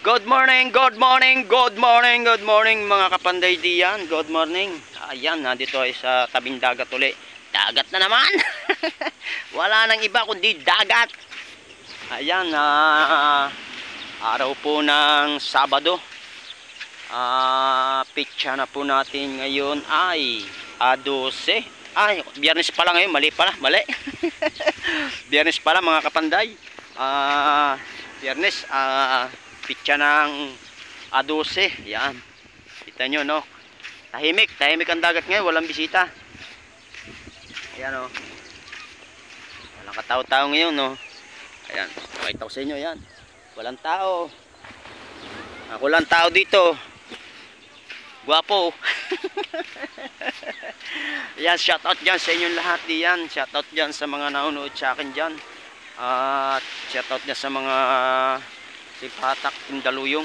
Good morning, good morning, good morning, good morning mga kapanday diyan. Good morning. Ayan, nandito ay sa tabing dagat uli. Dagat na naman. Wala nang iba kundi dagat. Ayan, araw po ng Sabado. Pitsa na po natin ngayon ay A12. Ay, Biyernes pala ngayon, mali pala, mali. Biyernes pala mga kapanday. Biyernes, pitsa ng A12. Yan. Kita nyo, no? Tahimik ang dagat ngayon, walang bisita. Ayan, no? Walang katao-tao ngayon, no? Ayan, pakita ko sa inyo, yan. Walang tao. Ako lang tao dito. Guwapo. Yan, shoutout dyan sa inyong lahat diyan. Shoutout dyan sa mga nanonood sa akin dyan. At shoutout dyan sa mga si Patak Tindaluyong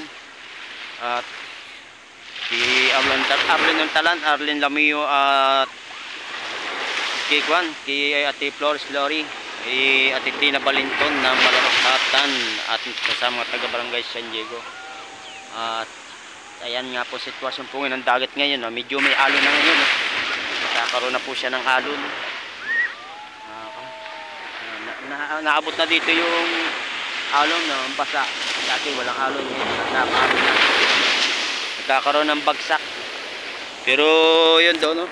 at si Arlen Talan, Arlen Lamio at kay Ate Flores Lori, kay Ate Tina Balinton ng Malarosatan at sa mga taga Barangay San Diego. At ayan nga po sitwasyon po ng dagat ngayon, no? Medyo may alon na ngayon, no? Nagkakaroon na po siya ng alon. Naabot na dito yung alon, no? Basa. Dati walang alon, ngayon nagkakaroon ng bagsak. Pero yun doon, no?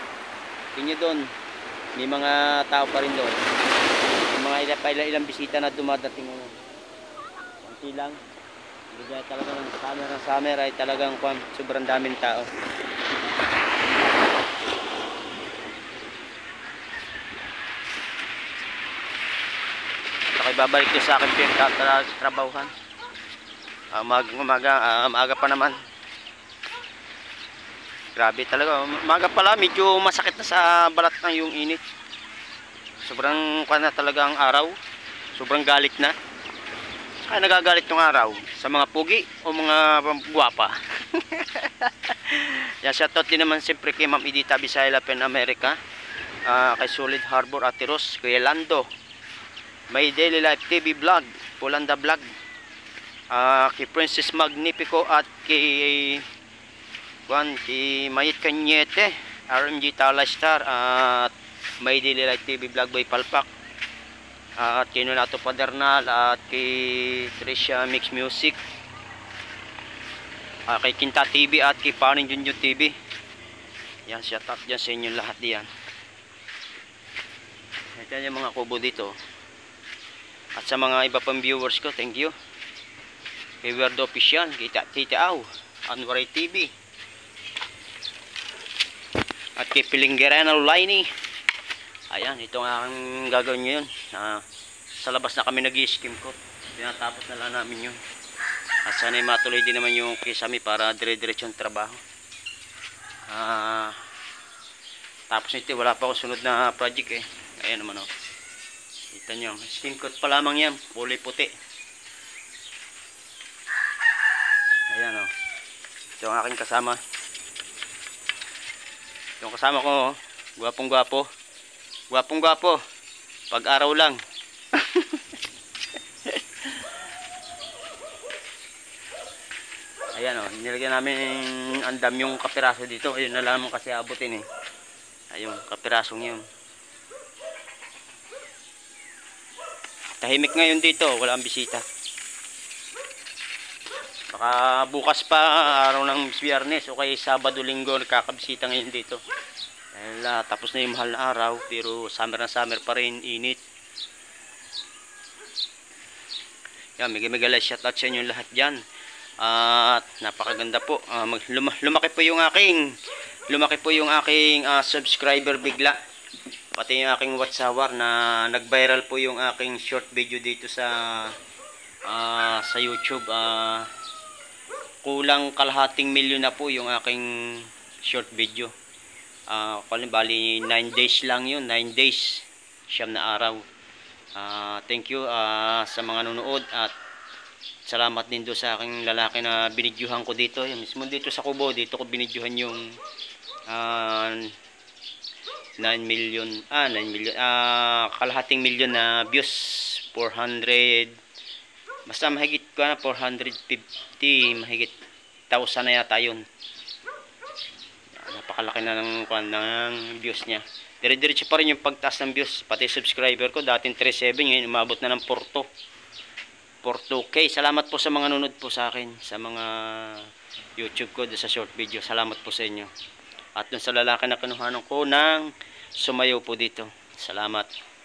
Tingnan doon, may mga tao pa rin doon. May mga ilang bisita na dumadating ngayon. Kunti lang. Hindi talaga ng summer ay talagang sobrang daming tao. Okay, babalik ko sa akin pinagtatrabahuhan. Maaga pa naman. Grabe talaga. Maaga pala, medyo masakit na sa balat ng yung init. Sobrang na talaga ang araw. Sobrang galit na. Ay, nagagalit yung araw sa mga pugi o mga guwapa. Yan, shoutout din naman siyempre kay Ma'am Edita Bisaya Pen America, kay Solid Harbor Ate Ros, kay Lando, My Daily Life TV Vlog, Pulanda Vlog, kay Princess Magnifico at kay Mayit Kanyete, RMG Talastar at My Daily Life TV Vlog by Palpak, at kay Nonato Padernal at kay Tricia Mix Music, kay Kinta TV at kay Paring Junjun TV. Yan, shout out dyan sa inyo lahat diyan. Ito yung mga kubo dito. At sa mga iba pang viewers ko, thank you. Kay Werdo Official, kay Tita Au, Anwaray TV, at kay Pilinggerano Liney. Ayan, ito ang aking gagawin ngayon. Sa labas na kami nag-i-skim coat. Tinatapos na lang namin yun. At sana'y matuloy din naman yung kisame para dire-diretsyon trabaho. Tapos nito, wala pa ako sunod na project eh. Ayan naman o. Kita nyo, skim coat pa lamang yan. Kulay puti. Ayan o. Ito ang aking kasama. Yung kasama ko, gwapong gwapo. Gwapong gwapo. Pag araw lang. Ayan o, nilagyan namin andam yung kapiraso dito. Ayun na lang kasi abutin eh. Ayun, kapirasong yun. Tahimik ngayon dito, walang bisita. Baka bukas pa, araw ng Biyernes o kaya Sabado, Linggo, nagkakabisita ngayon dito. Dahil tapos na yung mahal na araw, pero summer na summer pa rin, init. Yan, mega shoutout sa inyo lahat dyan. At napakaganda po. Lumaki po yung aking subscriber bigla. Pati yung aking watchhour na nag-viral po yung aking short video dito sa YouTube. Kulang kalahating milyon na po yung aking short video. Bali 9 days lang yun, 9 days, 9 na araw. Thank you sa mga nanonood at salamat din do sa aking lalaki na binidyuhan ko dito. Yung mismo dito sa kubo, dito ko binidyuhan yung 9 million, kalahating milyon na views, 400 Basta mahigit ko na 450, mahigit 1,000 na yata yun. Napakalaki na ng views niya. Dire-diretso pa rin yung pagtaas ng views. Pati subscriber ko dating 3.7, ngayon umabot na ng 4.2k. Salamat po sa mga nanonood po sa akin sa mga YouTube ko sa short video. Salamat po sa inyo. At dun sa lalaki na kinuhanan ko ng sumayaw po dito. Salamat.